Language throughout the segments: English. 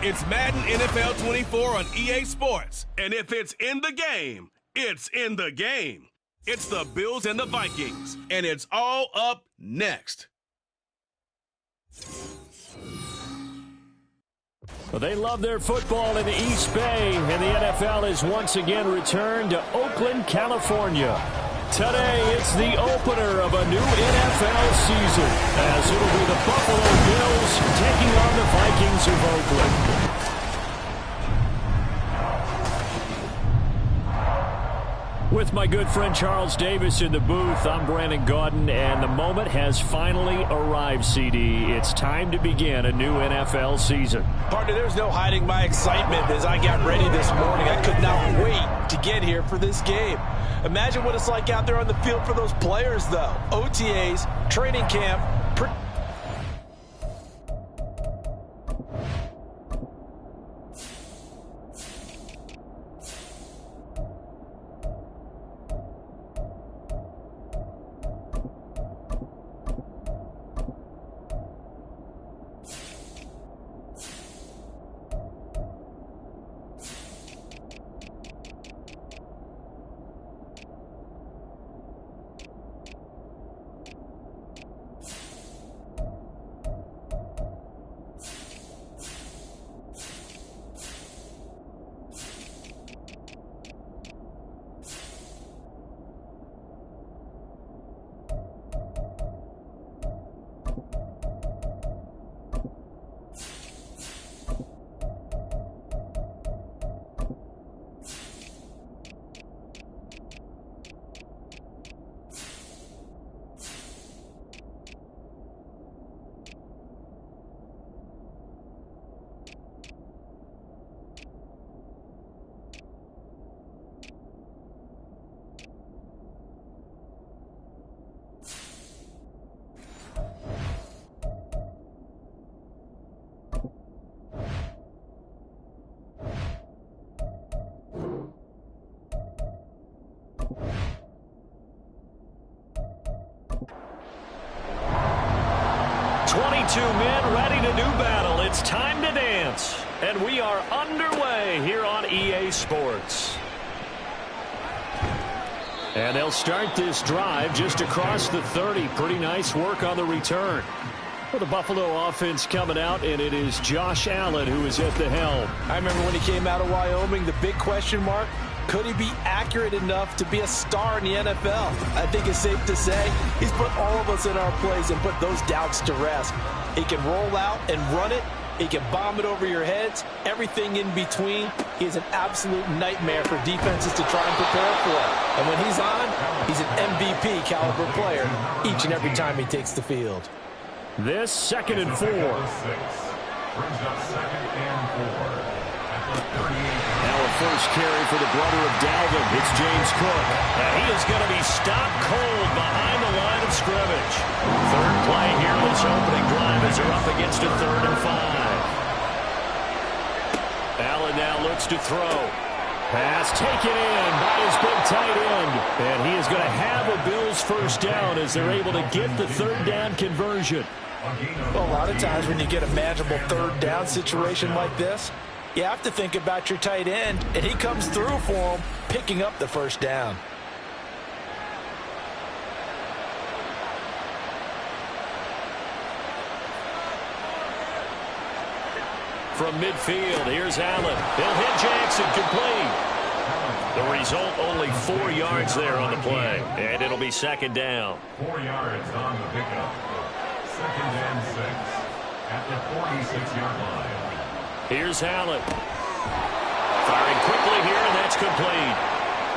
It's Madden NFL 24 on EA Sports. And if it's in the game, it's in the game. It's the Bills and the Vikings. And it's all up next. Well, they love their football in the East Bay, and the NFL has once again returned to Oakland, California. Today, it's the opener of a new NFL season, as it'll be the Buffalo Bills taking on the Vikings of Oakland. With my good friend Charles Davis in the booth, I'm Brandon Gaudin, and the moment has finally arrived, CD. It's time to begin a new NFL season. Partner, there's no hiding my excitement as I got ready this morning. I could not wait to get here for this game. Imagine what it's like out there on the field for those players, though. OTAs, training camp. 22 men ready to do battle. It's time to dance. And we are underway here on EA Sports. And they'll start this drive just across the 30. Pretty nice work on the return. Well, the Buffalo offense coming out, and it is Josh Allen who is at the helm. I remember when he came out of Wyoming, the big question mark, could he be accurate enough to be a star in the NFL? I think it's safe to say he's put all of us in our place and put those doubts to rest. He can roll out and run it. He can bomb it over your heads. Everything in between. He is an absolute nightmare for defenses to try and prepare for. And when he's on, he's an MVP caliber player each and every time he takes the field. This 2nd and 4. Brings up 2nd and 4. Now a first carry for the brother of Dalvin. It's James Cook. And he is going to be stopped cold behind the line of scrimmage. Third play here this opening drive as they're up against a 3rd and 5. Allen now looks to throw. Pass taken in by his big tight end. And he is going to have a Bills first down as they're able to get the 3rd down conversion. Well, a lot of times when you get a manageable 3rd down situation like this, you have to think about your tight end, and he comes through for him, picking up the first down. From midfield, here's Allen. He'll hit Jackson complete. The result, only 4 yards there on the play, and it'll be 2nd down. 4 yards on the pickup. 2nd and 6 at the 46-yard line. Here's Allen. Firing quickly here, and that's complete.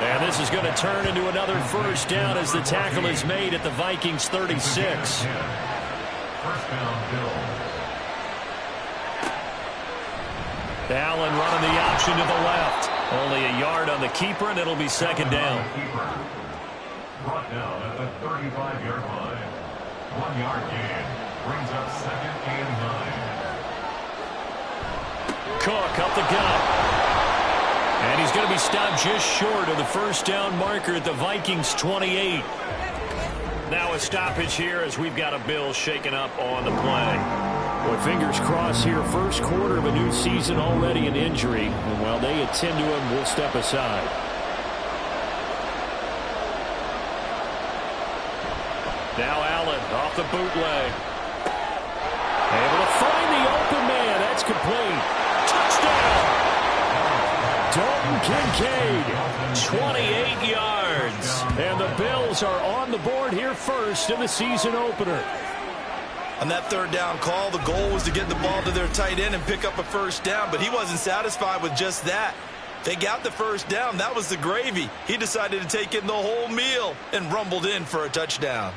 And this is going to turn into another first down as the tackle is made at the Vikings 36. First down, Bills. Allen running the option to the left. Only a yard on the keeper, and it'll be 2nd down. Brought down at the 35-yard line. 1 yard gain. Brings up 2nd and 9. Cook up the gut. And he's going to be stopped just short of the first down marker at the Vikings 28. Now a stoppage here as we've got a Bill shaken up on the play. Boy, fingers crossed here. First quarter of a new season, already an injury. And while they attend to him, we'll step aside. Now Allen off the bootleg. Able to find the open man. That's complete. Touchdown! Dalton Kincaid, 28 yards. And the Bills are on the board here first in the season opener. On that third down call, the goal was to get the ball to their tight end and pick up a first down, but he wasn't satisfied with just that. They got the first down. That was the gravy. He decided to take in the whole meal and rumbled in for a touchdown.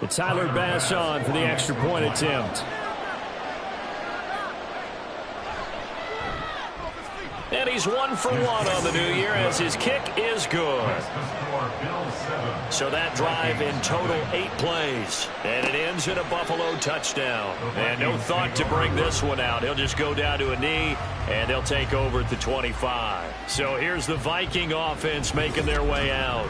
It's Tyler Bass on for the extra point attempt. And he's 1 for 1 on the new year as his kick is good. So that drive in total 8 plays. And it ends in a Buffalo touchdown. And no thought to bring this one out. He'll just go down to a knee, and they'll take over at the 25. So here's the Viking offense making their way out.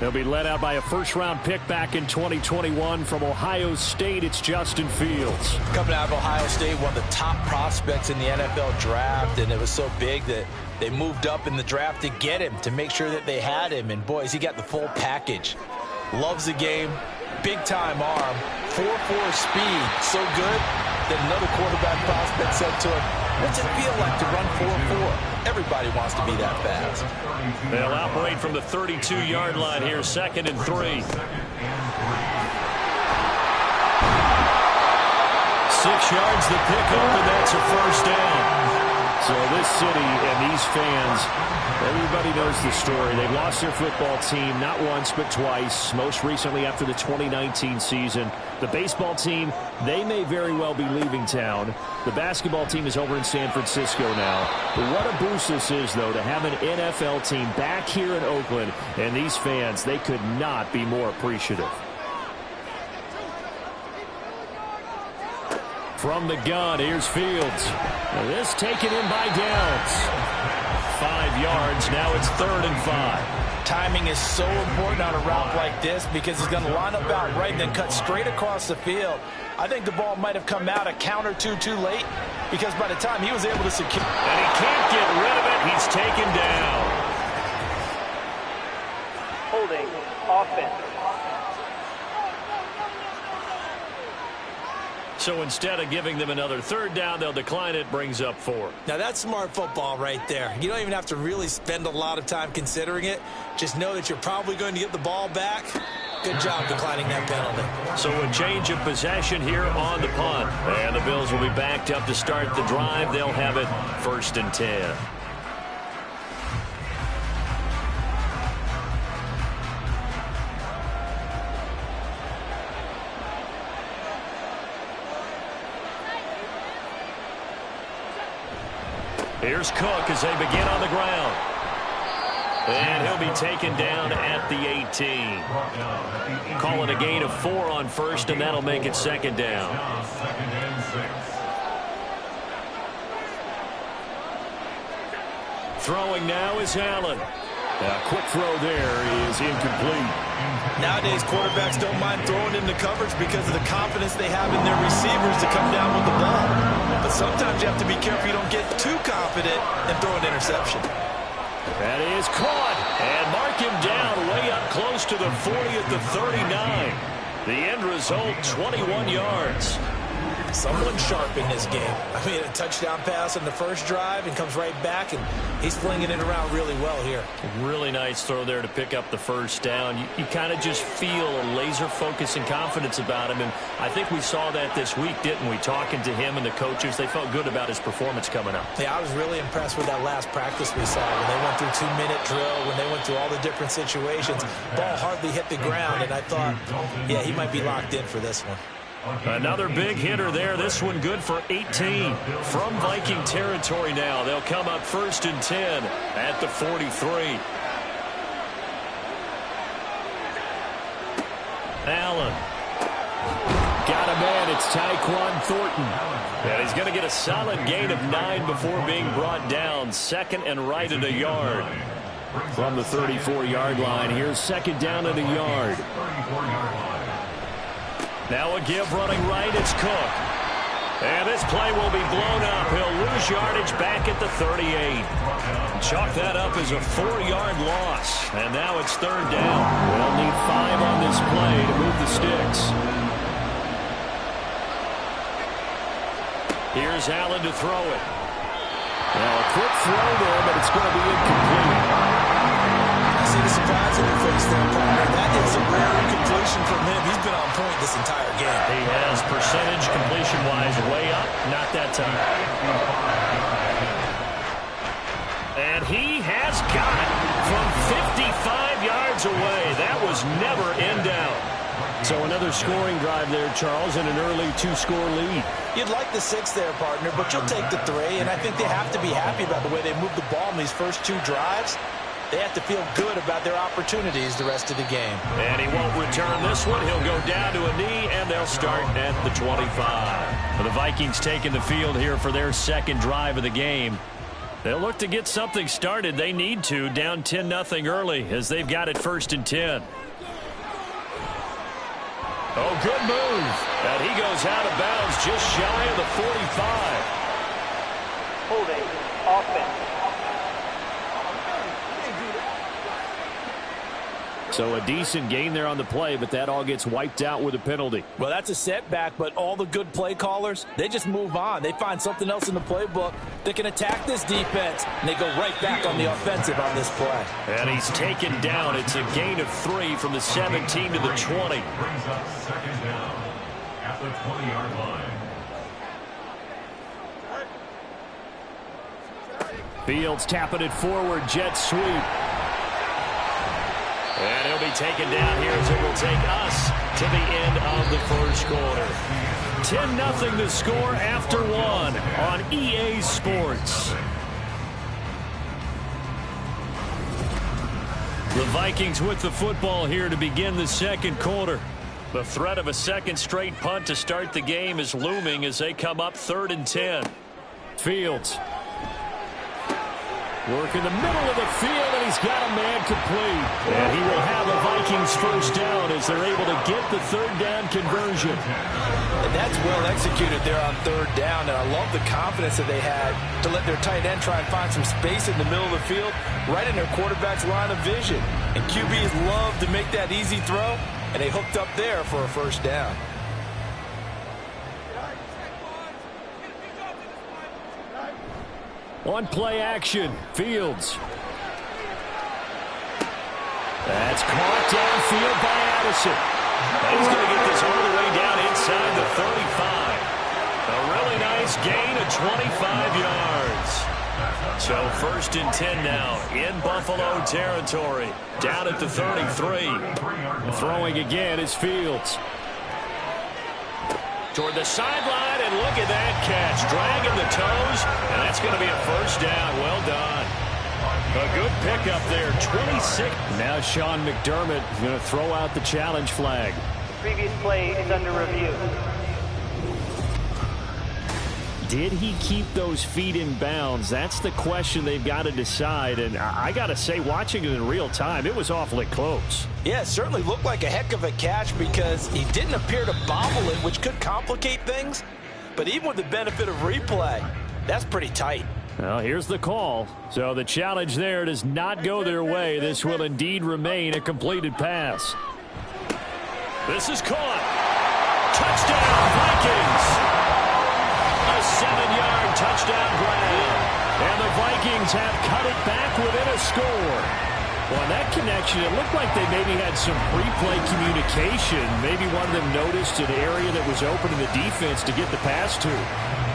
They'll be led out by a first-round pick back in 2021 from Ohio State. It's Justin Fields. Coming out of Ohio State, one of the top prospects in the NFL draft, and it was so big that they moved up in the draft to get him, to make sure that they had him. And, boys, he got the full package. Loves the game, big-time arm, 4.4 speed, so good that another quarterback prospect said to him, "What's it feel like to run 4.4? Everybody wants to be that fast." They'll operate from the 32-yard line here, 2nd and 3. 6 yards the pickup, and that's a first down. So this city and these fans, everybody knows the story. They've lost their football team not once but twice, most recently after the 2019 season. The baseball team, they may very well be leaving town. The basketball team is over in San Francisco now. But what a boost this is, though, to have an NFL team back here in Oakland. And these fans, they could not be more appreciative. From the gun, here's Fields. Now this taken in by Downs. 5 yards, now it's 3rd and 5. Timing is so important on a route like this because he's going to line up out right and then cut straight across the field. I think the ball might have come out a count or two too late because by the time he was able to secure. And he can't get rid of it. He's taken down. Holding offense. So instead of giving them another 3rd down, they'll decline it, brings up 4. Now that's smart football right there. You don't even have to really spend a lot of time considering it. Just know that you're probably going to get the ball back. Good job declining that penalty. So a change of possession here on the punt. And the Bills will be backed up to start the drive. They'll have it 1st and 10. Here's Cook as they begin on the ground. And he'll be taken down at the 18. Call it a gain of 4 on 1st, and that'll make it 2nd down. Throwing now is Allen. A quick throw there is incomplete. Nowadays, quarterbacks don't mind throwing into coverage because of the confidence they have in their receivers to come down with the ball. But sometimes you have to be careful you don't get too confident and throw an interception. That is caught. And mark him down way up close to the 40 at the 39. The end result, 21 yards. Someone sharp in this game. I mean, a touchdown pass on the first drive and comes right back, and he's flinging it around really well here. Really nice throw there to pick up the first down. You kind of just feel a laser focus and confidence about him, and I think we saw that this week, didn't we? Talking to him and the coaches, they felt good about his performance coming up. Yeah, I was really impressed with that last practice we saw when they went through 2-minute drill, when they went through all the different situations. Ball hardly hit the ground, and I thought, yeah, he might be locked in for this one. Another big hitter there. This one good for 18. From Viking territory now. They'll come up 1st and 10 at the 43. Allen. Got a man. It's Tyquan Thornton. And he's going to get a solid gain of 9 before being brought down. 2nd and right at a yard. From the 34-yard line, here's second down and a yard. 34-yard line. Now a give running right, it's Cook. And this play will be blown up. He'll lose yardage back at the 38. Chalk that up as a 4-yard loss. And now it's third down. They'll need 5 on this play to move the sticks. Here's Allen to throw it. Now a quick throw there, but it's going to be incomplete. I see the surprise on your face there, partner. That is a rare incompletion from him. He's been on point this entire game. He has percentage completion-wise way up, not that time. And he has got it from 55 yards away. That was never in doubt. So another scoring drive there, Charles, and an early 2-score lead. You'd like the 6 there, partner, but you'll take the 3, and I think they have to be happy about the way they moved the ball in these first 2 drives. They have to feel good about their opportunities the rest of the game. And he won't return this one. He'll go down to a knee, and they'll start at the 25. The Vikings taking the field here for their second drive of the game. They'll look to get something started. They need to, down 10-0 early, as they've got it 1st and 10. Oh, good move. And he goes out of bounds just shy of the 45. Holding offense. So a decent gain there on the play, but that all gets wiped out with a penalty. Well, that's a setback, but all the good play callers, they just move on. They find something else in the playbook that can attack this defense, and they go right back on the offensive on this play. And he's taken down. It's a gain of 3 from the 17 to the 20. Brings up second down at the 20-yard line. Fields tapping it forward, jet sweep. And he'll be taken down here as it will take us to the end of the first quarter. 10-0 to score after 1 on EA Sports. The Vikings with the football here to begin the second quarter. The threat of a second straight punt to start the game is looming as they come up 3rd and 10. Fields. Work in the middle of the field, and he's got a man complete. And he will have the Vikings first down as they're able to get the 3rd down conversion. And that's well executed there on 3rd down, and I love the confidence that they had to let their tight end try and find some space in the middle of the field, right in their quarterback's line of vision. And QBs love to make that easy throw, and they hooked up there for a first down. On play action, Fields. That's caught downfield by Addison. And he's going to get this all the way down inside the 35. A really nice gain of 25 yards. So 1st and 10 now in Buffalo territory. Down at the 33. Throwing again is Fields. Toward the sideline, and look at that catch. Dragging the toes, and that's going to be a first down. Well done. A good pickup there, 26. Now Sean McDermott is going to throw out the challenge flag. The previous play is under review. Did he keep those feet in bounds? That's the question they've got to decide. And I got to say, watching it in real time, it was awfully close. Yeah, it certainly looked like a heck of a catch because he didn't appear to bobble it, which could complicate things. But even with the benefit of replay, that's pretty tight. Well, here's the call. So the challenge there does not go their way. This will indeed remain a completed pass. This is caught. Touchdown, Vikings. A 7-yard touchdown grab. And the Vikings have cut it back within a score. Well, that connection, it looked like they maybe had some pre-play communication. Maybe one of them noticed an area that was open in the defense to get the pass to.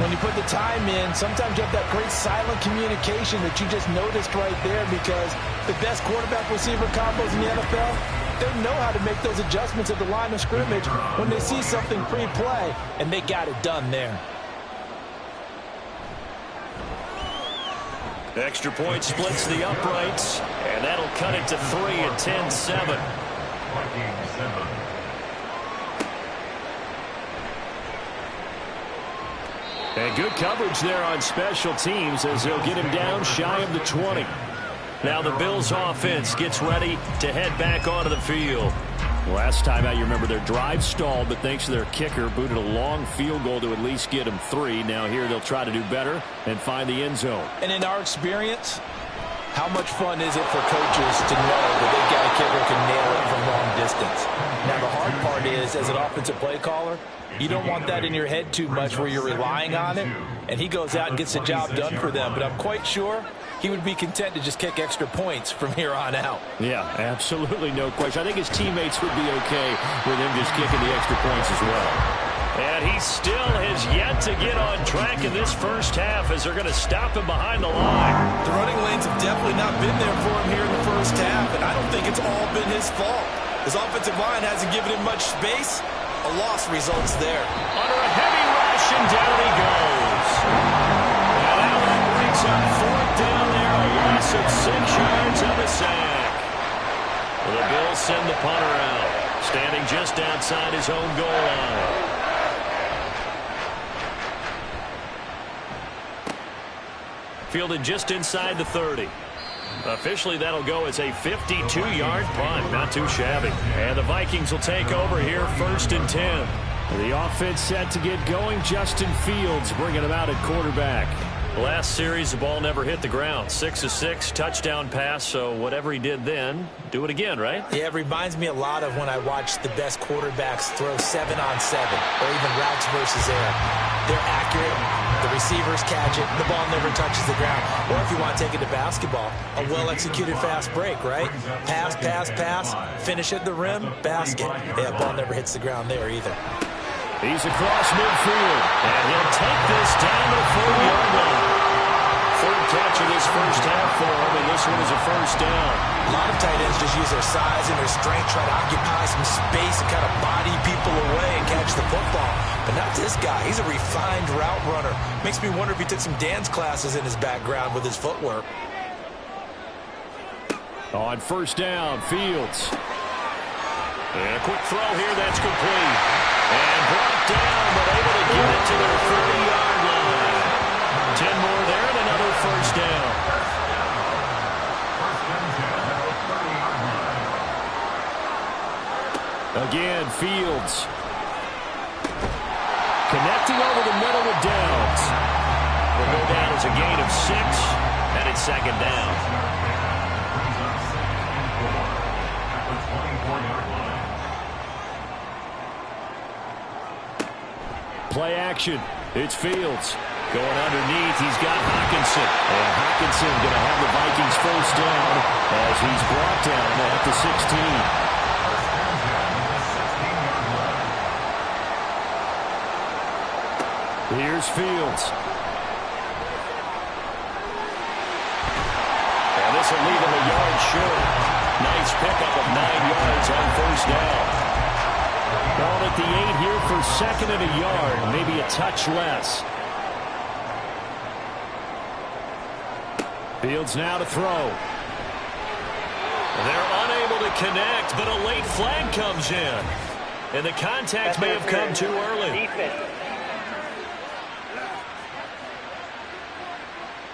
When you put the time in, sometimes you have that great silent communication that you just noticed right there because the best quarterback-receiver combos in the NFL, they know how to make those adjustments at the line of scrimmage when they see something pre-play, and they got it done there. Extra point splits the uprights, and that'll cut it to 3 at 10-7. And good coverage there on special teams as they'll get him down shy of the 20. Now the Bills offense gets ready to head back onto the field. Last time out, you remember their drive stalled, but thanks to their kicker, booted a long field goal to at least get them 3. Now here they'll try to do better and find the end zone. And in our experience, how much fun is it for coaches to know that they've got a kicker who can nail it from long distance? Now the hard part is, as an offensive play caller, you don't want that in your head too much where you're relying on it, and he goes out and gets the job done for them. But I'm quite sure he would be content to just kick extra points from here on out. Yeah, absolutely no question. I think his teammates would be okay with him just kicking the extra points as well. And he still has yet to get on track in this first half as they're going to stop him behind the line. The running lanes have definitely not been there for him here in the first half, and I don't think it's all been his fault. His offensive line hasn't given him much space. A loss results there. Under a heavy rush, and down he goes. And now that brings up 4th down there, a loss of 6 yards on the sack. The Bills send the punter out, standing just outside his own goal line. Fielded just inside the 30. Officially, that'll go as a 52-yard punt. Not too shabby. And the Vikings will take over here, 1st and 10. The offense set to get going. Justin Fields bringing him out at quarterback. Last series, the ball never hit the ground. 6 of 6, touchdown pass. So whatever he did then, do it again, right? Yeah, it reminds me a lot of when I watched the best quarterbacks throw 7-on-7 or even routes versus air. They're accurate. The receivers catch it. The ball never touches the ground. Or if you want to take it to basketball, a well-executed fast break, right? Pass, pass, pass. Finish at the rim, basket. Yeah, ball never hits the ground there either. He's across midfield, and he'll take this down to the 4-yard line. 3rd catch of this first half for him, and this one is a 1st down. A lot of tight ends just use their size and their strength, try to occupy some space and kind of body people away and catch the football. But not this guy. He's a refined route runner. Makes me wonder if he took some dance classes in his background with his footwork. On 1st down, Fields. And a quick throw here, that's complete. And brought down, but able to get it to their 30-yard line. 10 more there and another 1st down. Again, Fields. Connecting over the middle with Downs. Will go down as a gain of 6, and it's 2nd down. Play action. It's Fields. Going underneath, he's got Hockenson. And Hockenson going to have the Vikings 1st down as he's brought down at the 16. Here's Fields. And this will leave him a yard short. Nice pickup of 9 yards on 1st down. Ball at the 8 here for 2nd and a yard. Maybe a touch less. Fields now to throw. They're unable to connect, but a late flag comes in. And the contact may have come too early.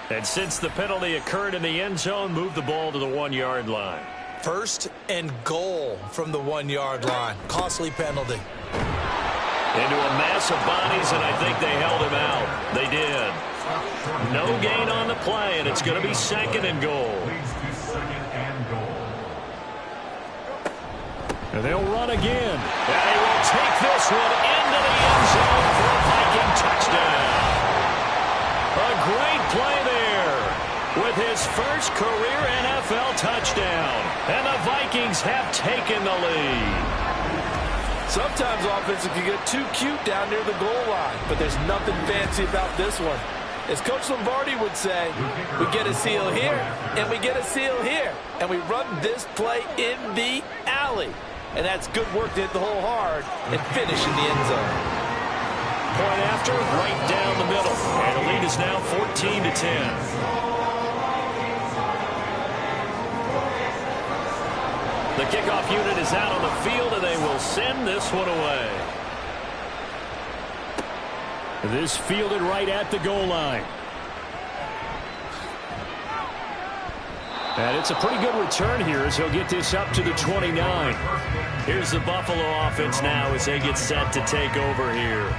And since the penalty occurred in the end zone, move the ball to the 1-yard line. 1st and goal from the 1-yard line. Costly penalty. Into a mass of bodies, and I think they held him out. They did. No gain on the play, and it's going to be 2nd and goal. And they'll run again. And they will take this one into the end zone for a Viking touchdown. A great play there with his first career NFL touchdown. And the Vikings have taken the lead. Sometimes offense can get too cute down near the goal line, but there's nothing fancy about this one. As Coach Lombardi would say, we get a seal here, and we get a seal here, and we run this play in the alley. And that's good work to hit the hole hard and finish in the end zone. Point after, right down the middle. And the lead is now 14-10. The kickoff unit is out on the field, and they will send this one away. This fielded right at the goal line. And it's a pretty good return here as he'll get this up to the 29. Here's the Buffalo offense now as they get set to take over here.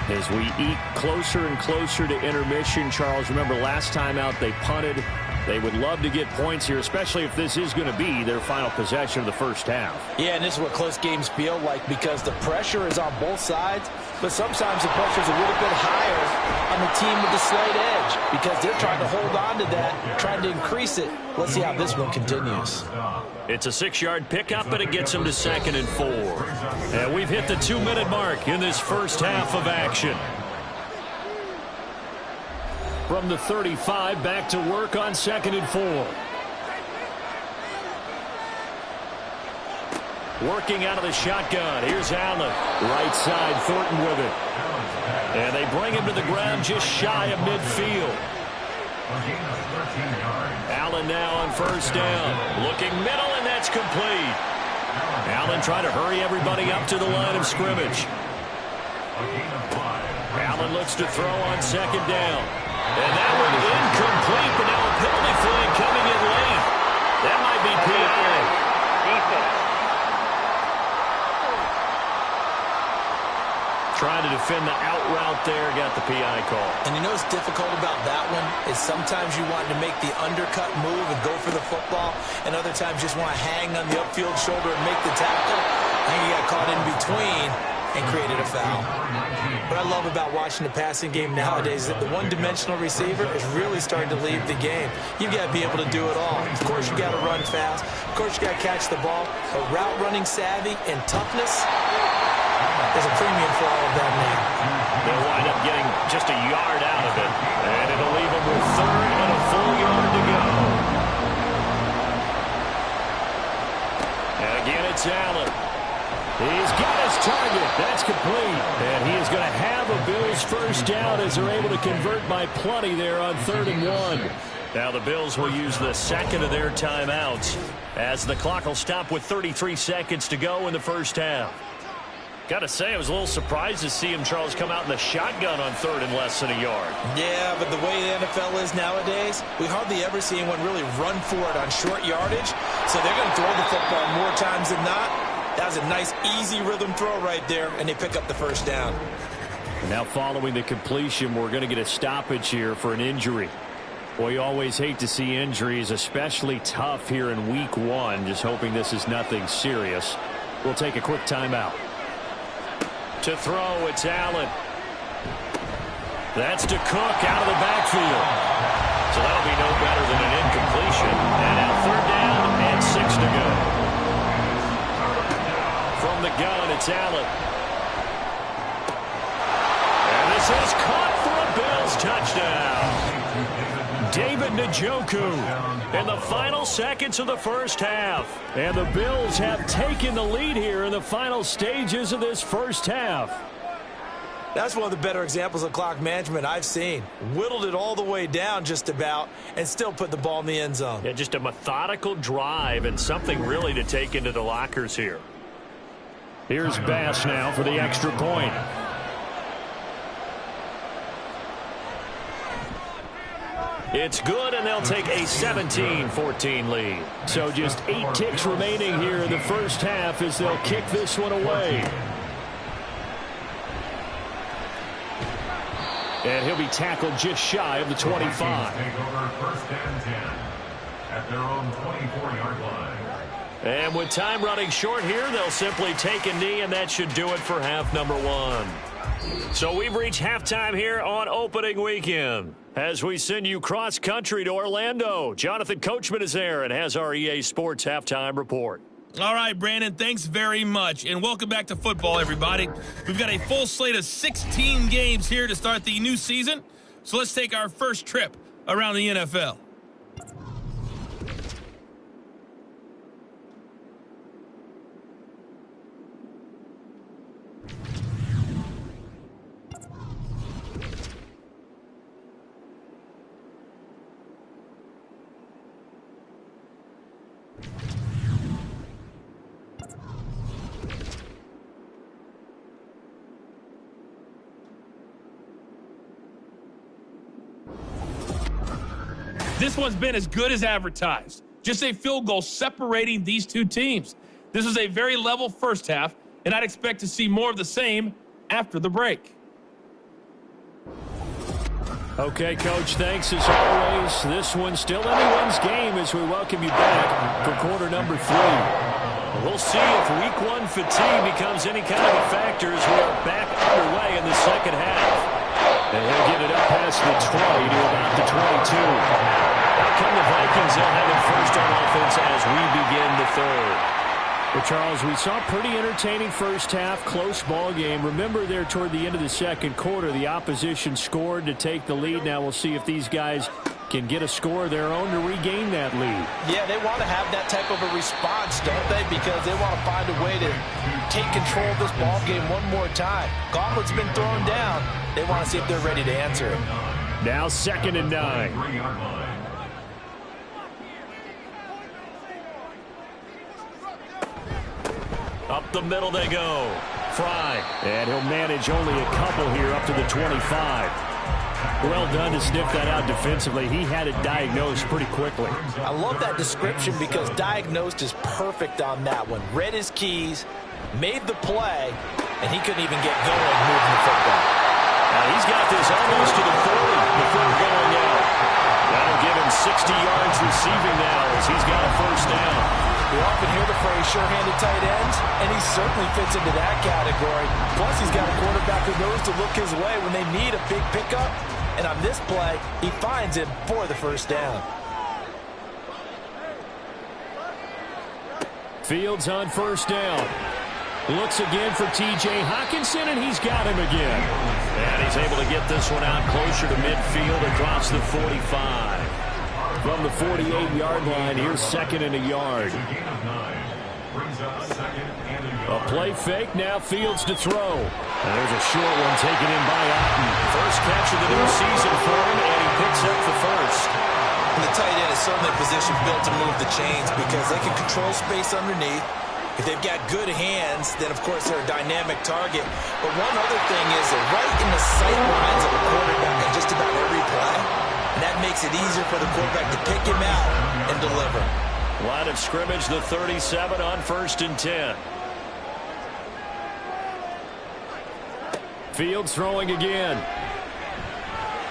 As we eat closer and closer to intermission, Charles, remember last time out they punted. They would love to get points here, especially if this is going to be their final possession of the first half. Yeah, and this is what close games feel like because the pressure is on both sides, but sometimes the pressure is a little bit higher on the team with the slight edge because they're trying to hold on to that, trying to increase it. Let's see how this one continues. It's a 6-yard pickup, and it gets them to 2nd and 4. And we've hit the 2-minute mark in this first half of action. From the 35, back to work on 2nd and 4. Working out of the shotgun. Here's Allen. Right side, Thornton with it. And they bring him to the ground just shy of midfield. Allen now on first down. Looking middle, and that's complete. Allen trying to hurry everybody up to the line of scrimmage. Allen looks to throw on 2nd down. And that one incomplete, but now a penalty flag coming in late. That might be PI. Defense. Trying to defend the out route there, got the PI call. And you know what's difficult about that one is sometimes you want to make the undercut move and go for the football, and other times just want to hang on the upfield shoulder and make the tackle. And you got caught in between and created a foul. What I love about watching the passing game nowadays is that the one-dimensional receiver is really starting to leave the game. You've got to be able to do it all. Of course, you got to run fast. Of course, you got to catch the ball. But route running savvy and toughness, there's a premium for all of that now. They'll wind up getting just a yard out of it, and it'll leave them with 3rd and a full yard to go. And again, it's Allen. He's got his target. That's complete. And he is going to have a Bills first down as they're able to convert by plenty there on 3rd and 1. Now the Bills will use the second of their timeouts as the clock will stop with 33 seconds to go in the first half. Got to say, I was a little surprised to see him, Charles, come out in the shotgun on 3rd and less than a yard. Yeah, but the way the NFL is nowadays, we hardly ever see anyone really run for it on short yardage. So they're going to throw the football more times than not. That was a nice, easy rhythm throw right there, and they pick up the first down. Now following the completion, we're going to get a stoppage here for an injury. Well, you always hate to see injuries, especially tough here in week 1. Just hoping this is nothing serious. We'll take a quick timeout. To throw, it's Allen. That's to Cook out of the backfield. So that'll be no better than an incompletion. And now 3rd down and 6 to go. From the gun, it's Allen. And this is caught for a Bills touchdown. David Njoku in the final seconds of the first half. And the Bills have taken the lead here in the final stages of this first half. That's one of the better examples of clock management I've seen. Whittled it all the way down just about and still put the ball in the end zone. Yeah, just a methodical drive and something really to take into the lockers here. Here's Bass now for the extra point. It's good, and they'll take a 17-14 lead. So just 8 ticks remaining here in the first half as they'll kick this one away. And he'll be tackled just shy of the 25. Take over 1st and 10 at their own 24-yard line. And with time running short here, they'll simply take a knee, and that should do it for half number 1. So we've reached halftime here on opening weekend. As we send you cross-country to Orlando, Jonathan Coachman is there and has our EA Sports halftime report. All right, Brandon, thanks very much. And welcome back to football, everybody. We've got a full slate of 16 games here to start the new season. So let's take our first trip around the NFL. This one's been as good as advertised. just a field goal separating these two teams. This is a very level first half, and I'd expect to see more of the same after the break. Okay, Coach, thanks as always. This one's still anyone's game as we welcome you back for quarter number 3. We'll see if week 1 fatigue becomes any kind of a factor as we are back underway in the second half. And he'll get it up past the 20 to about the 22. Out come the Vikings. They'll have it first on offense as we begin the third. Well, Charles, we saw a pretty entertaining first half, close ball game. Remember there toward the end of the second quarter, the opposition scored to take the lead. Now we'll see if these guys can get a score of their own to regain that lead. Yeah, they want to have that type of a response, don't they? Because they want to find a way to take control of this ball game one more time. Gauntlet's been thrown down. They want to see if they're ready to answer it. Now 2nd and 9. Up the middle they go. Fry. And he'll manage only a couple here up to the 25. Well done to sniff that out defensively. He had it diagnosed pretty quickly. I love that description because diagnosed is perfect on that one. Read his keys, made the play, and he couldn't even get going moving the football. Now he's got this almost to the 40 before going out. That'll give him 60 yards receiving now as he's got a first down. We often hear the phrase sure-handed tight ends, and he certainly fits into that category. Plus, he's got a quarterback who knows to look his way when they need a big pickup. And on this play, he finds him for the first down. Fields on first down. Looks again for T.J. Hockenson, and he's got him again. And he's able to get this one out closer to midfield across the 45. From the 48-yard line, here's 2nd and a yard. A play fake, now Fields to throw. And there's a short one taken in by Otten. First catch of the new season for him, and he picks up the first. And the tight end is certainly a position built to move the chains because they can control space underneath. If they've got good hands, then of course they're a dynamic target. But one other thing is they're right in the sight lines of a quarterback in just about every play. And that makes it easier for the quarterback to pick him out and deliver. Line of scrimmage, the 37 on 1st and 10. Fields throwing again.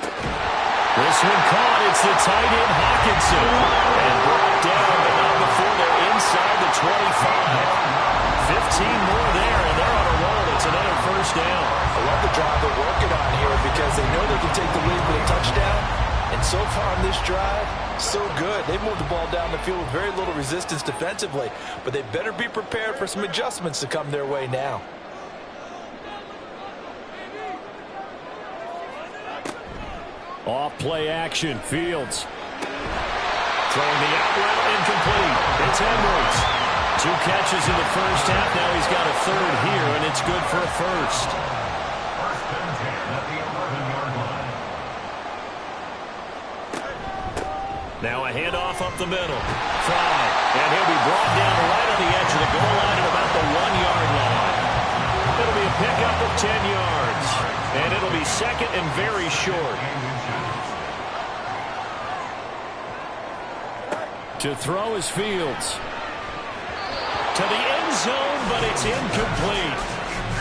This one caught. It's the tight end Hockenson. And brought down, but not before they're inside the 25. 15 more there, and they're on a roll. It's another first down. I love the drive they're working on here because they know they can take the lead with a touchdown. And so far on this drive, so good. They've moved the ball down the field with very little resistance defensively. But they better be prepared for some adjustments to come their way now. Off play action, Fields. Throwing the out route, incomplete. It's Edwards. 2 catches in the first half. Now he's got a third here, and it's good for a first. First and 10 at the 11-yard line. Now a handoff up the middle. Fry. And he'll be brought down right on the edge of the goal line at about the 1-yard line. It'll be a pickup of 10 yards. And it'll be second and very short. To throw is Fields. To the end zone, but it's incomplete.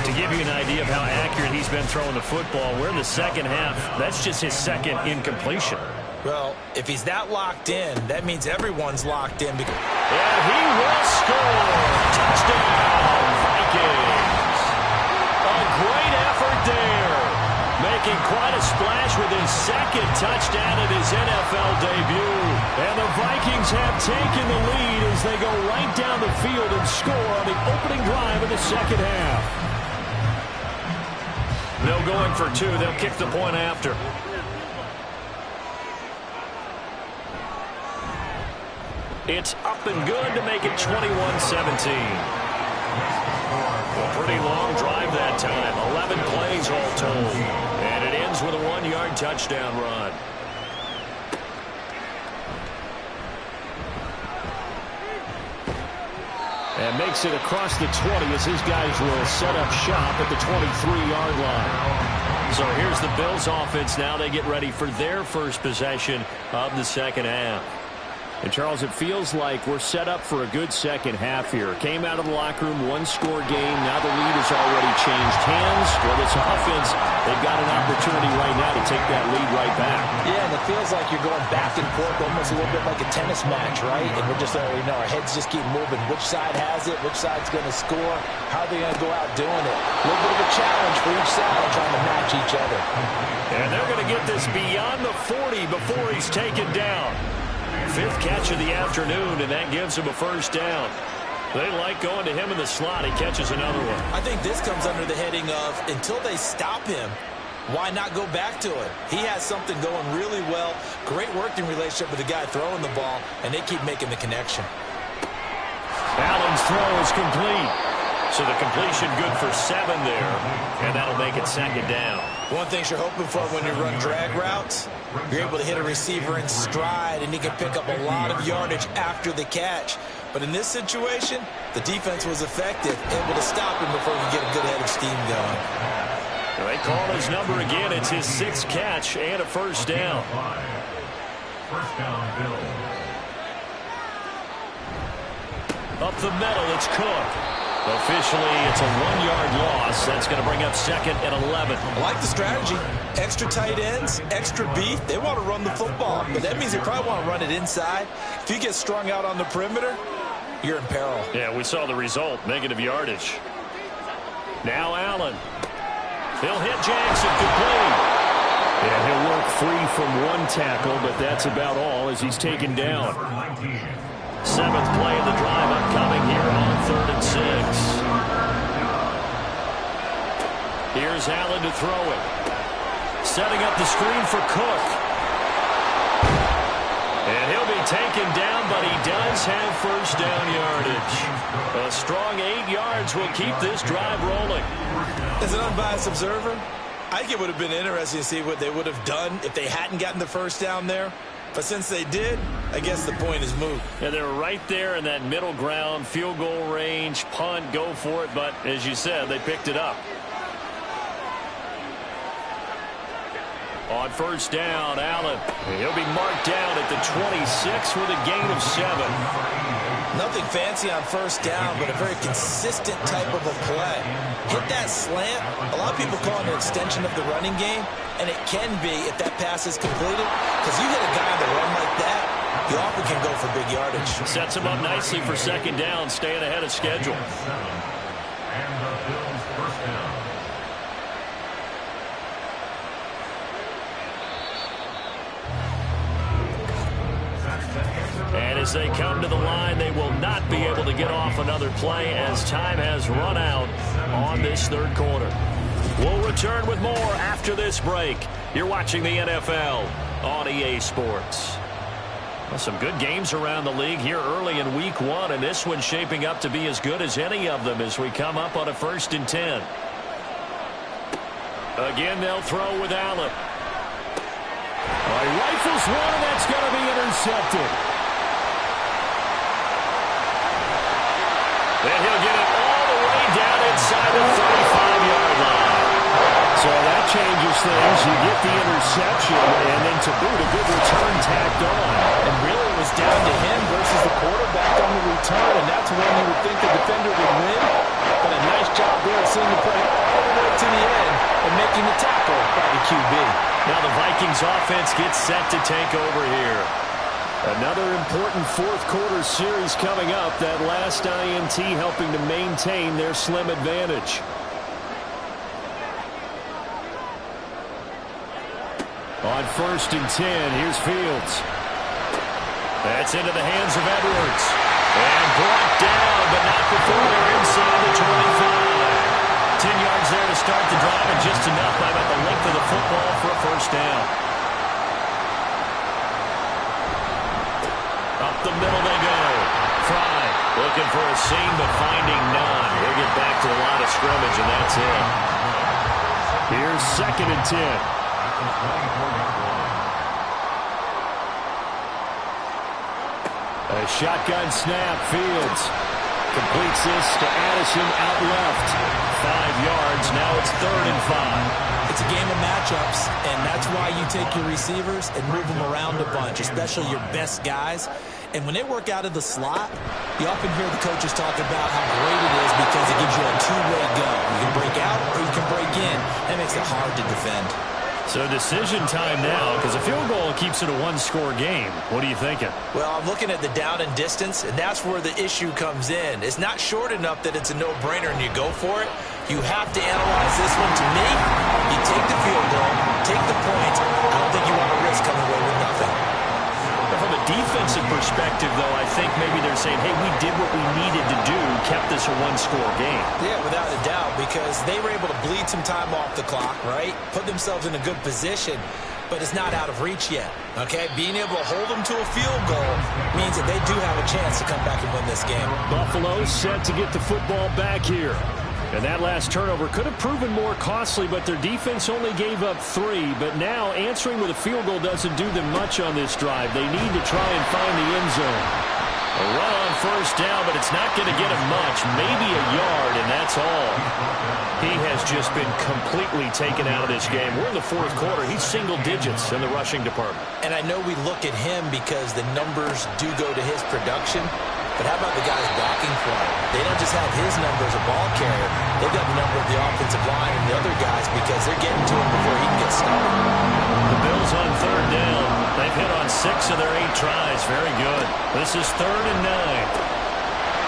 To give you an idea of how accurate he's been throwing the football, we're in the second half. That's just his second incompletion. Well, if he's that locked in, that means everyone's locked in. And he will score. Touchdown, Vikings. A great effort there. Making quite a splash with his second touchdown in his NFL debut. And the Vikings have taken the lead as they go right down the field and score on the opening drive of the second half. No going for 2. They'll kick the point after. It's up and good to make it 21-17. A pretty long drive that time. 11 plays all told. And it ends with a 1-yard touchdown run. And makes it across the 20 as his guys will set up shop at the 23-yard line. So here's the Bills offense now. They get ready for their first possession of the second half. And, Charles, it feels like we're set up for a good second half here. Came out of the locker room, one-score game. Now the lead has already changed hands. For this offense, they've got an opportunity right now to take that lead right back. Yeah, and it feels like you're going back and forth almost a little bit like a tennis match, right? And we're just already know our heads just keep moving. Which side has it? Which side's going to score? How are they going to go out doing it? A little bit of a challenge for each side trying to match each other. And they're going to get this beyond the 40 before he's taken down. 5th catch of the afternoon, and that gives him a first down. They like going to him in the slot. He catches another one. I think this comes under the heading of until they stop him, why not go back to it? He has something going really well. Great working relationship with the guy throwing the ball, and they keep making the connection. Allen's throw is complete. So the completion good for 7 there, and that'll make it second down. One thing you're hoping for when you run drag routes, you're able to hit a receiver in stride, and he can pick up a lot of yardage after the catch. But in this situation, the defense was effective, able to stop him before he could get a good head of steam going. They call his number again. It's his 6th catch and a first down. First down, Bills. Up the middle, it's Cook. Officially, it's a 1-yard loss. That's going to bring up 2nd and 11. I like the strategy. Extra tight ends, extra beef. They want to run the football, but that means they probably want to run it inside. If you get strung out on the perimeter, you're in peril. Yeah, we saw the result, negative yardage. Now Allen. He'll hit Jackson, complete. Yeah, he'll work free from one tackle, but that's about all as he's taken down. 7th play of the drive upcoming here on 3rd and 6. Here's Allen to throw it. Setting up the screen for Cook. And he'll be taken down, but he does have first down yardage. A strong 8 yards will keep this drive rolling. As an unbiased observer, I think it would have been interesting to see what they would have done if they hadn't gotten the first down there. But since they did, I guess the point is moot. Yeah, they're right there in that middle ground, field goal range, punt, go for it. But as you said, they picked it up. On first down, Allen. He'll be marked down at the 26 with a gain of 7. Nothing fancy on first down, but a very consistent type of a play. Hit that slant. A lot of people call it an extension of the running game, and it can be if that pass is completed, because you hit a guy on the run like that, you often can go for big yardage. Sets him up nicely for second down, staying ahead of schedule. And the Bills' first down. And as they come to the line, they will not be able to get off another play as time has run out on this 3rd quarter. We'll return with more after this break. You're watching the NFL on EA Sports. Well, some good games around the league here early in Week 1, and this one's shaping up to be as good as any of them as we come up on a 1st and 10. Again, they'll throw with Allen. He rifles one, and that's going to be intercepted. And he'll get it all the way down inside the 35-yard line. So that changes things. You get the interception, and then to boot, a good return tacked on. And really it was down to him versus the quarterback on the return, and that's when you would think the defender would win. But a nice job there of seeing the play all the way to the end and making the tackle by the QB. Now the Vikings offense gets set to take over here. Another important 4th quarter series coming up. That last INT helping to maintain their slim advantage. On 1st and 10, here's Fields. That's into the hands of Edwards. And brought down, but not before they're inside the 25. 10 yards there to start the drive, and just enough by about the length of the football for a first down. Up the middle they go. Fry looking for a seam, but finding none. He'll get back to the line of scrimmage, and that's it. Here's 2nd and 10. A shotgun snap. Fields completes this to Addison out left. 5 yards. Now it's 3rd and 5. It's a game of matchups, and that's why you take your receivers and move them around a bunch, especially your best guys. And when they work out of the slot, you often hear the coaches talk about how great it is because it gives you a two-way go. You can break out or you can break in. That makes it hard to defend. So decision time now, because a field goal keeps it a one-score game. What are you thinking? Well, I'm looking at the down and distance, and that's where the issue comes in. It's not short enough that it's a no-brainer and you go for it. You have to analyze this one. To me, you take the field goal, take the points. I don't think you want to risk coming away with nothing. From a defensive perspective, though, I think maybe they're saying, hey, we did what we needed to do, kept this a one-score game. Yeah, without a doubt, because they were able to bleed some time off the clock, right? Put themselves in a good position, but it's not out of reach yet, okay? Being able to hold them to a field goal means that they do have a chance to come back and win this game. Buffalo set to get the football back here. And that last turnover could have proven more costly, but their defense only gave up 3. But now answering with a field goal doesn't do them much on this drive. They need to try and find the end zone. A run on first down, but it's not going to get him much. Maybe a yard, and that's all. He has just been completely taken out of this game. We're in the fourth quarter. He's single digits in the rushing department. And I know we look at him because the numbers do go to his production. But how about the guys backing for him? They don't just have his number as a ball carrier. They've got the number of the offensive line and the other guys because they're getting to him before he can get started. The Bills on third down. They've hit on 6 of their 8 tries. Very good. This is 3rd and 9.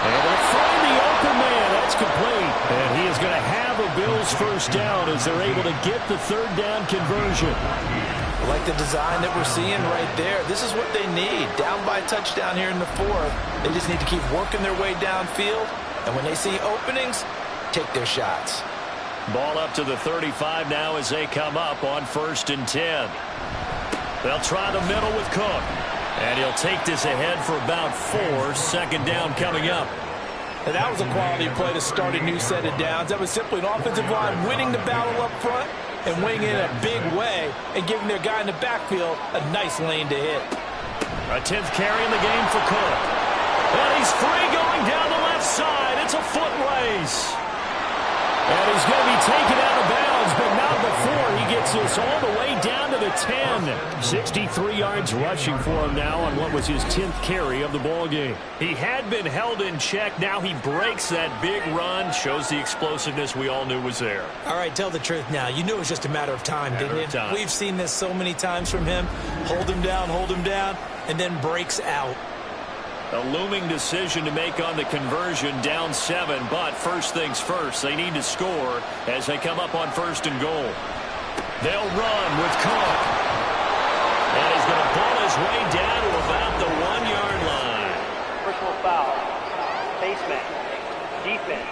Able to find the open man. That's complete. And he is going to have a Bills first down as they're able to get the third down conversion. Like the design that we're seeing right there. This is what they need. Down by a touchdown here in the 4th. They just need to keep working their way downfield. And when they see openings, take their shots. Ball up to the 35 now as they come up on 1st and 10. They'll try the middle with Cook. And he'll take this ahead for about 4. 2nd down coming up. And that was a quality play to start a new set of downs. That was simply an offensive line winning the battle up front and winning in a big way and giving their guy in the backfield a nice lane to hit. A 10th carry in the game for Cook. And he's free going down the left side. It's a foot race. And he's going to be taken out of bounds, but not before he gets this all the way down to the 10. 63 yards rushing for him now on what was his 10th carry of the ball game. He had been held in check. Now he breaks that big run. Shows the explosiveness we all knew was there. All right, tell the truth now. You knew it was just a matter of time, didn't you? We've seen this so many times from him. Hold him down, and then breaks out. A looming decision to make on the conversion, down 7, but first things first, they need to score as they come up on 1st and goal. They'll run with Cook. And he's going to pull his way down to about the 1-yard line. Personal foul. Basement. Defense.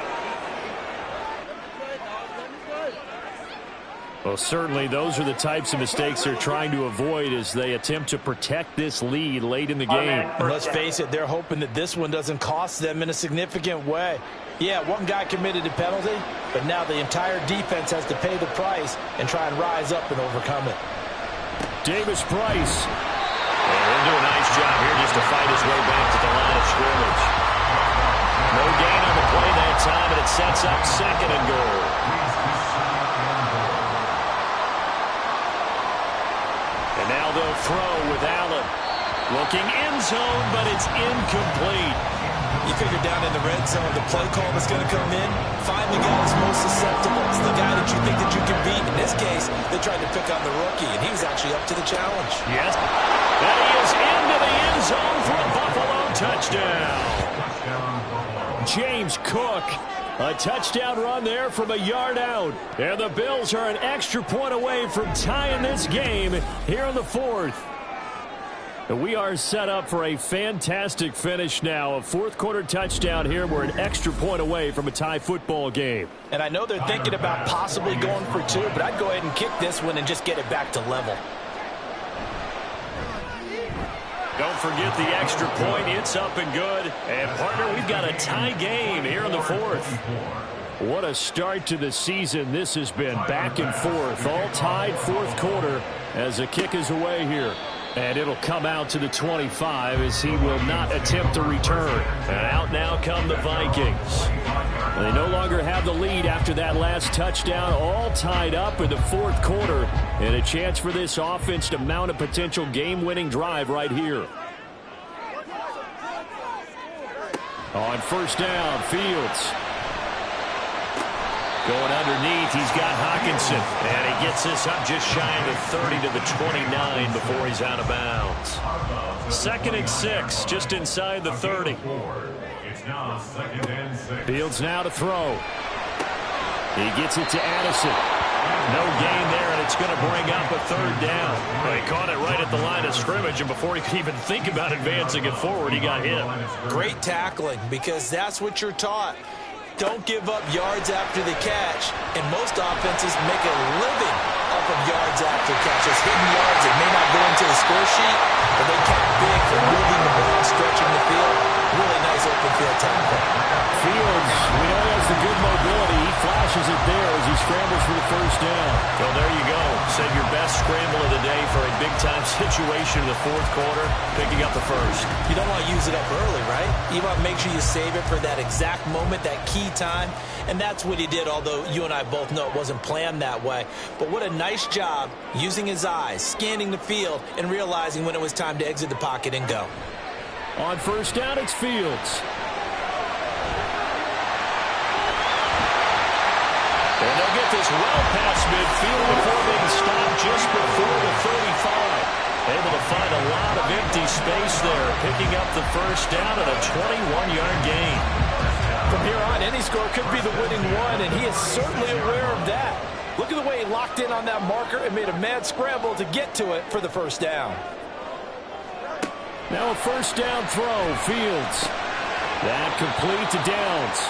Well, certainly those are the types of mistakes they're trying to avoid as they attempt to protect this lead late in the game. And let's face it, they're hoping that this one doesn't cost them in a significant way. Yeah, one guy committed a penalty, but now the entire defense has to pay the price and try and rise up and overcome it. Davis Price. And he'll do a nice job here just to fight his way back to the line of scrimmage. No gain on the play that time, and it sets up 2nd and goal. And now they'll throw with Allen. Looking end zone, but it's incomplete. You figure down in the red zone, the play call that's going to come in, find the guy that's most susceptible. It's the guy that you think that you can beat. In this case, they tried to pick on the rookie, and he was actually up to the challenge. Yes. And he is into the end zone for a Buffalo touchdown. James Cook. A touchdown run there from a yard out. And the Bills are an extra point away from tying this game here in the 4th. And we are set up for a fantastic finish now. A 4th quarter touchdown here. We're an extra point away from a tie football game. And I know they're thinking about possibly going for 2, but I'd go ahead and kick this one and just get it back to level. Don't forget the extra point. It's up and good. And, partner, we've got a tie game here in the 4th. What a start to the season this has been. Back and forth. All tied 4th quarter as the kick is away here. And it'll come out to the 25 as he will not attempt to return. And out now come the Vikings. They no longer have the lead after that last touchdown. All tied up in the 4th quarter. And a chance for this offense to mount a potential game-winning drive right here. On first down, Fields. Going underneath, he's got Hockenson. And he gets this up just shy of the 30 to the 29 before he's out of bounds. 2nd and 6, just inside the 30. It's now 2nd and 6. Fields now to throw. He gets it to Addison. No gain there, and it's going to bring up a 3rd down. Well, he caught it right at the line of scrimmage, and before he could even think about advancing it forward, he got hit. Great tackling, because that's what you're taught. Don't give up yards after the catch, and most offenses make a living off of yards after catches. Hidden yards that may not go into the score sheet, but they count big for moving the ball, stretching the field. Really nice open field tackle. Fields, we know he has the good mobility. He flashes it there as he scrambles for the 1st down. Well, there you go. Save your best scramble of the day for a big-time situation in the 4th quarter, picking up the 1st. You don't want to use it up early, right? You want to make sure you save it for that exact moment, that key time, and that's what he did, although you and I both know it wasn't planned that way. But what a nice job using his eyes, scanning the field, and realizing when it was time to exit the pocket and go. On 1st down, it's Fields. And they'll get this well past midfield before being stopped just before the 35. Able to find a lot of empty space there, picking up the 1st down and a 21-yard gain. From here on, any score could be the winning one, and he is certainly aware of that. Look at the way he locked in on that marker and made a mad scramble to get to it for the 1st down. Now a 1st down throw, Fields. That complete to Downs.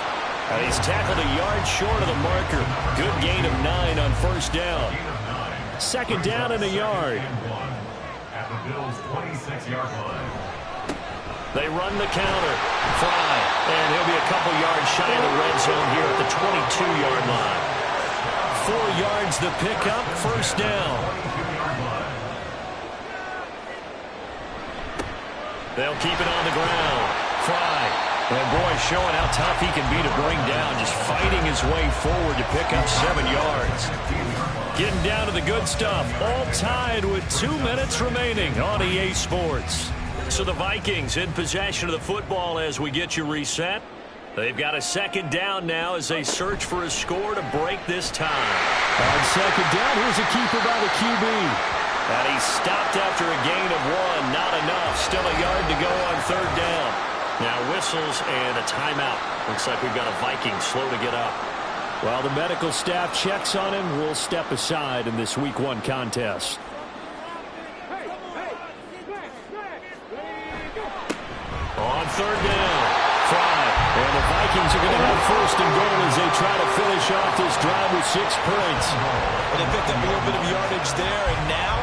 And he's tackled a yard short of the marker. Good gain of 9 on 1st down. 2nd down and a yard. At the Bills' 26-yard line. They run the counter. Fry. And he'll be a couple yards shy of the red zone here at the 22-yard line. 4 yards the pickup, 1st down. They'll keep it on the ground. Fry. And boy, showing how tough he can be to bring down, just fighting his way forward to pick up 7 yards. Getting down to the good stuff, all tied with 2 minutes remaining on EA Sports. So the Vikings in possession of the football as we get you reset. They've got a 2nd down now as they search for a score to break this tie. On 2nd down, here's a keeper by the QB. And he stopped after a gain of 1. Not enough. Still a yard to go on 3rd down. Now whistles and a timeout. Looks like we've got a Viking slow to get up. While the medical staff checks on him, we'll step aside in this Week 1 contest. On 3rd down. Fry. And the Vikings are going to have 1st and goal as they try to finish off this drive with 6 points. And they picked up a little bit of yardage there, and now,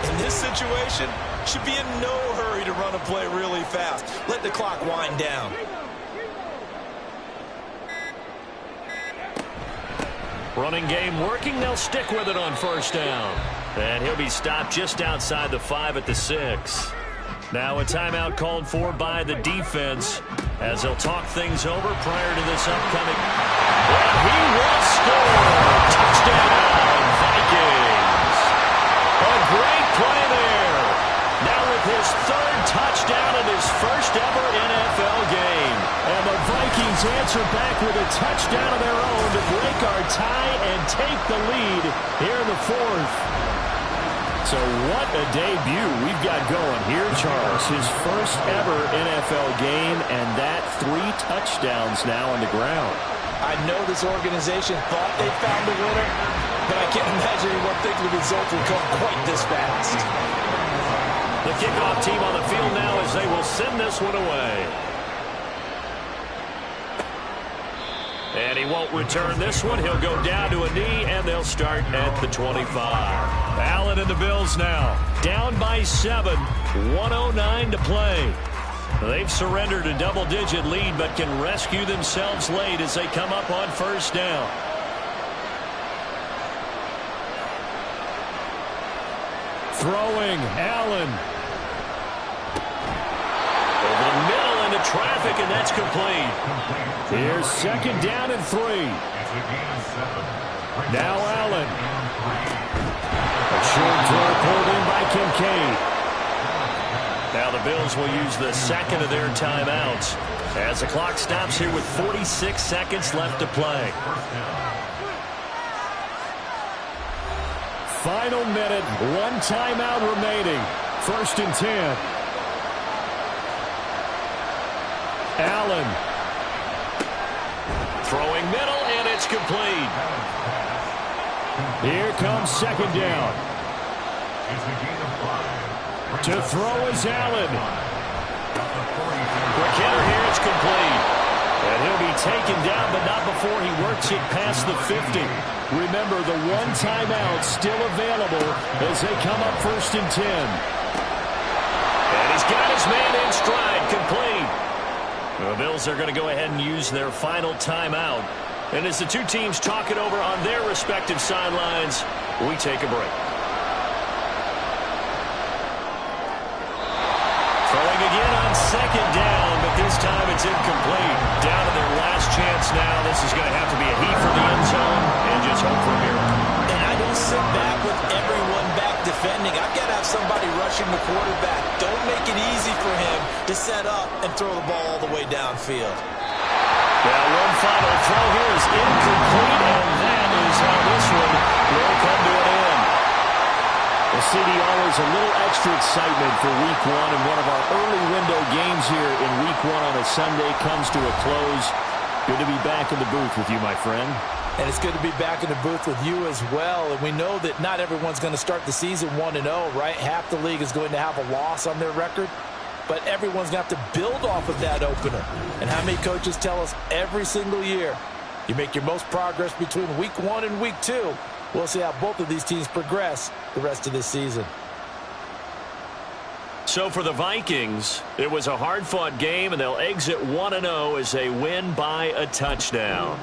in this situation, should be in no hurry to run a play really fast. Let the clock wind down. Running game working. They'll stick with it on 1st down. And he'll be stopped just outside the 5 at the 6. Now a timeout called for by the defense as they'll talk things over prior to this upcoming. And he will score. Touchdown, Vikings. A great play there. Now with his 3rd touchdown in his 1st ever NFL game. And the Vikings answer back with a touchdown of their own to break our tie and take the lead here in the 4th. So what a debut we've got going here, Charles. His 1st ever NFL game, and that 3 touchdowns now on the ground. I know this organization thought they found the winner, but I can't imagine anyone thinking the result will come quite this fast. The kickoff team on the field now as they will send this one away. And he won't return this one. He'll go down to a knee, and they'll start at the 25. Allen and the Bills now. Down by 7. 1:09 to play. They've surrendered a double-digit lead, but can rescue themselves late as they come up on 1st down. Throwing, Allen. Over the middle into traffic, and that's complete. Here's 2nd down and 3. Now Allen. A short throw pulled in by Kincaid. Now the Bills will use the second of their timeouts as the clock stops here with 46 seconds left to play. Final minute, one timeout remaining. 1st and 10. Allen. Throwing middle, and it's complete. Here comes 2nd down. To throw is Allen. Quick hitter here, it's complete. And he'll be taken down, but not before he works it past the 50. Remember, the one timeout still available as they come up 1st and 10. And he's got his man in stride, complete. The Bills are going to go ahead and use their final timeout. And as the two teams talk it over on their respective sidelines, we take a break. Throwing again on 2nd down, but this time it's incomplete. Down to their last chance now. This is going to have to be a heat for the end zone and just hope for a miracle. And I don't sit back with everyone back defending. I've got to have somebody rushing the quarterback. Don't make it easy for him to set up and throw the ball all the way downfield. Now one final throw here is incomplete, and that is how this one will come to an end. Well, CD, always a little extra excitement for Week 1, and one of our early window games here in Week 1 on a Sunday comes to a close. Good to be back in the booth with you, my friend. And it's good to be back in the booth with you as well. And we know that not everyone's going to start the season 1-0, right? Half the league is going to have a loss on their record. But everyone's going to have to build off of that opener. And how many coaches tell us every single year, you make your most progress between Week 1 and Week 2. We'll see how both of these teams progress the rest of this season. So for the Vikings, it was a hard-fought game, and they'll exit 1-0 as they win by a touchdown.